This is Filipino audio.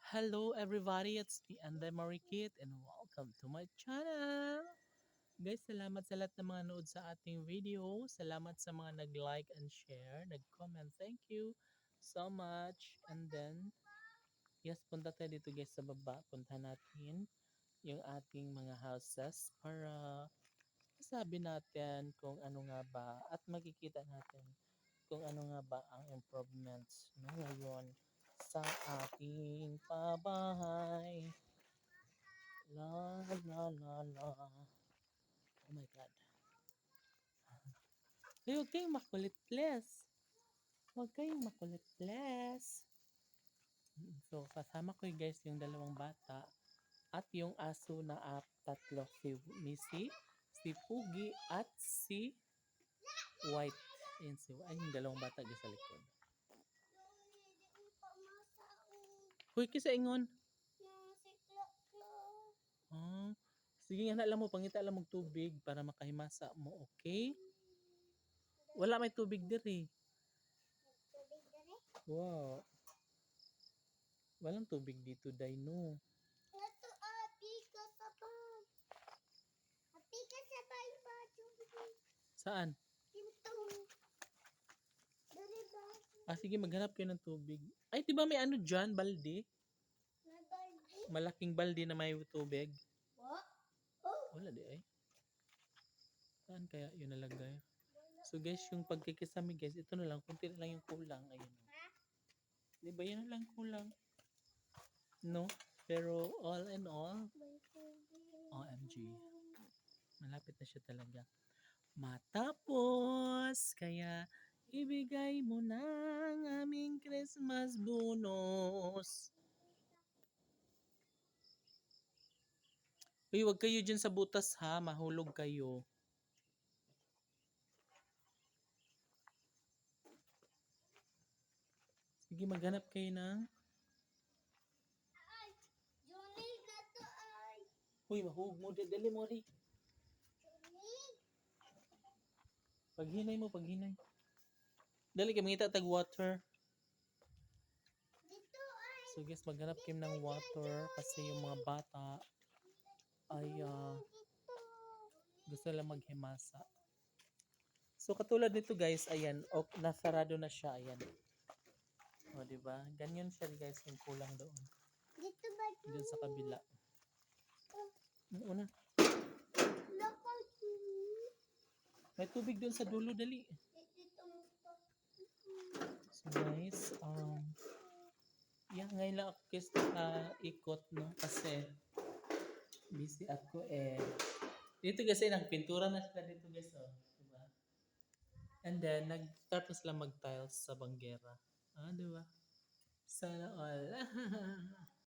Hello everybody, it's me Anday Marikit and welcome to my channel. Guys, salamat sa lahat ng mga nanood sa ating video. Salamat sa mga nag-like and share, nag-comment. Thank you so much. And then, yes, punta tayo dito guys sa baba. Punta natin yung ating mga houses para masabi natin kung ano nga ba at makikita natin kung ano nga ba ang improvements no, ngayon sa ating pabahay. La la la la. Oh my God. Hey, huwag kayong makulit, please. Huwag kayong makulit, please. So, kasama ko guys yung dalawang bata at yung aso na tatlo. Si Missy, si Pugi, at si White. Ayun, ay, yung dalawang bata guys sa likod. Huy, kisa ingon. Oh, sige nga alam mo, pangita lang mong tubig para makahimasa mo, okay? Wala may tubig diri. Wow. Walang tubig dito, Dino. Nato api ka sa bag. Api ka sa bag ba? Saan? Dito. Dali ba? Sige, maghanap kayo ng tubig. Ay, di ba may ano dyan, balde? May baldi? Malaking balde na may tubig. What? Oh. Wala di ay. Saan kaya yun nalagay? So guys, yung pagkikisami guys, ito na lang, kunti na lang yung kulang. Ayun. Ha? Di ba yan na lang kulang? No? Pero all in all, May tubig. OMG. Malapit na siya talaga matapos. Kaya ibigay mo na ang aming Christmas bonus. Uy, wag kayo dyan sa butas ha. Mahulog kayo. Sige, maghanap kayo ng... Ay, Johnny na to ay. Uy, mahulog mo. Dali mo rin. Johnny. Paghinay mo, paghinay. Dali kayo, mangita tag water. Dito ay. So guys, maghanap kayo ng water kasi yung mga bata ay Dito. gusto lang maghimasa. So katulad nito guys, ayan, nasarado na siya, ayan. O, di ba? Ganyan siya guys, yung kulang doon. Dito ba? Doon sa kabila. Yung una, Lakal. may tubig doon sa dulo, dali. Dito mo to. So guys, ngayon lang ako guys ikot, no? Kasi busy ako eh. Dito kasi nagpintura na sila dito guys, oh. Diba? And then, nag-start na sila mag-tiles sa banggera. Diba? Sana all.